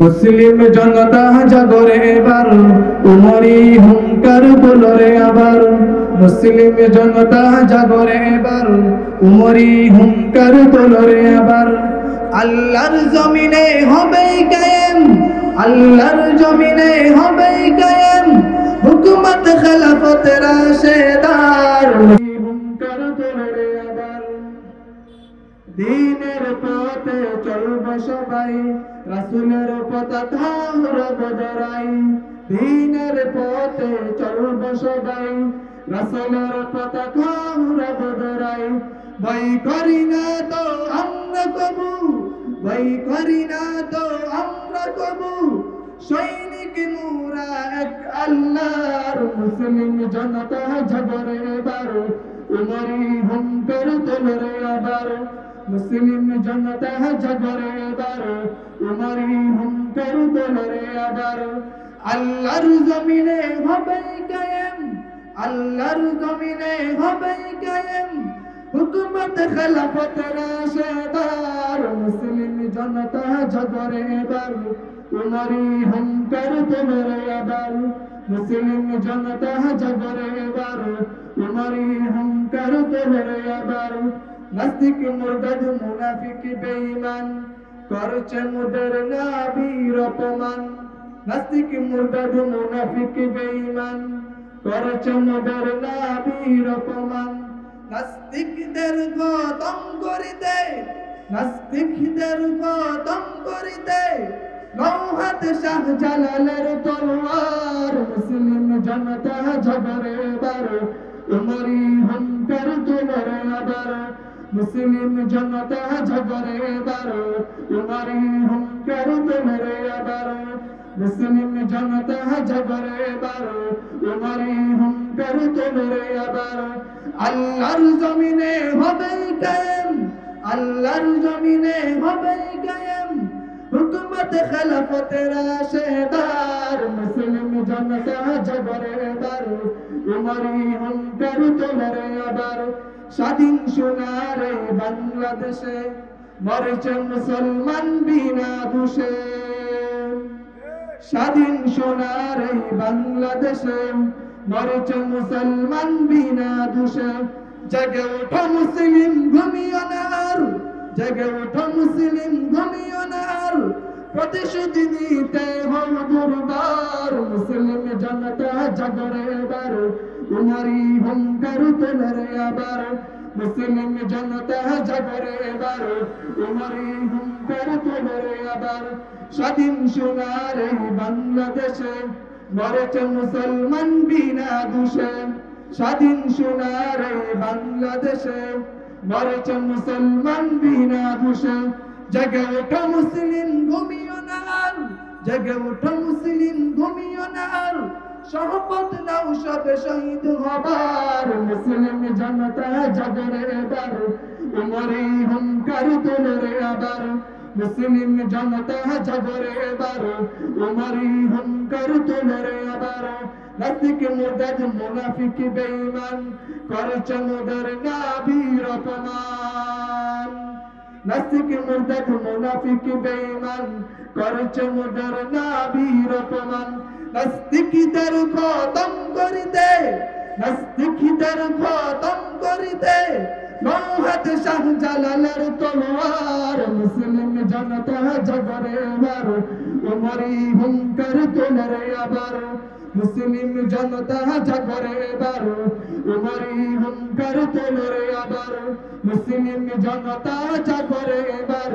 মুসলিম জনতা জাগরে এবার উমরি হুঙ্কার তোলরে আবার মুসলিম জনতা জাগরে এবার উমরি হুঙ্কার তোলরে আবার আল্লাহর জমিনে হবে কায়েম আল্লাহর জমিনে হবে কায়েম হুকুমত খেলাফতের রাশেদার হুঙ্কার তোলরে আবার দ্বীনের পথে চলব সবাই রাসূলের পতাকা উড়াব ধরাই দ্বীনের পথে চলব সবাই রাসূলের পতাকা উড়াব ধরাই ভয় করি না তো আমরা কবু ভয় করি না তো আমরা কবু সৈনিক মোরা এক আল্লাহর মুসলিম জনতা জাগরে এবার উমরি হুঙ্কার তোলরে আবার মুসলিম জনতা জাগরে এবার উমরি হুঙ্কার তোলরে আবার আল্লাহর জমিনে হবে কায়েম আল্লাহর জমিনে হবে কায়েম হুকুমত খেলাফত রাশেদার মুসলিম জনতা জাগরে এবার উমরি হুঙ্কার তোলরে আবার মুসলিম জনতা জাগরে এবার উমরি হুঙ্কার তোলরে আবার নাস্তিক মুরতাদ মুনাফিক বেঈমান করছে মোদের নবীর অপমান নাস্তিক মুরতাদ মুনাফিক বেঈমান করছে মোদের নবীর অপমান নাস্তিকদের খতম করিতে নাস্তিকদের খতম করিতে নৌহাত শাহজালালের তলোয়ার মুসলিম জনতা জাগরে এবার উমরি হুঙ্কার তোলরে আবার মুসলিম জনতা জাগরে এবার উমরি হুঙ্কার তোলরে আবার মুসলিম জনতা জাগরে এবার উমরি হুঙ্কার তোলরে আবার আল্লাহর জমিনে হবে কায়েম আল্লাহর জমিনে হবে কায়েম হুকুমত খেলাফতের রাশেদার মুসলিম জনতা জাগরে এবার উমরি হুঙ্কার তোলরে আবার স্বাধীন সোনার এই বাংলাদেশে মরেছে মুসলমান বিনা দোষে স্বাধীন সোনার এই বাংলাদেশে মরেছে মুসলমান বিনা দোষে জেগে ওঠো মুসলিম ঘুমিও না আর জেগে ওঠো মুসলিম ঘুমিও না আর প্রতিশোধ নিতে হও দুর্বার মুসলিম জনতা জাগরে এবার উমরি হুঙ্কার তোলরে আবার মুসলিম জনতা জাগরে এবার উমরি হুঙ্কার তোলরে আবার স্বাধীন সোনার এই বাংলাদেশে মরেছে মুসলমান বিনা দোষে স্বাধীন সোনার এই বাংলাদেশে মরেছে মুসলমান বিনা দোষে জেগে ওঠো মুসলিম ঘুমিও না আর জেগে ওঠো মুসলিম ঘুমিও না আর শপথ নাও সবে শহীদ হবার মুসলিম জনতা জাগরে এবার উমরি হুঙ্কার তোলরে আবার মুসলিম জনতা জাগরে এবার উমরি হুঙ্কার তোলরে আবার নাস্তিক মুরতাদ মুনাফিক বেঈমান করছে মোদের নবীর অপমান নাস্তিক মুরতাদ মুনাফিক বেঈমান করছে মোদের নবীর অপমান নাস্তিকদের খতম করিতে নাস্তিকদের খতম করিতে নৌহাত শাহজালালের তলোয়ার মুসলিম জনতা জাগরে এবার উমরি হুঙ্কার তোলরে আবার মুসলিম জনতা জাগরে এবার উমরি হুঙ্কার তোলরে আবার মুসলিম জনতা জাগরে এবার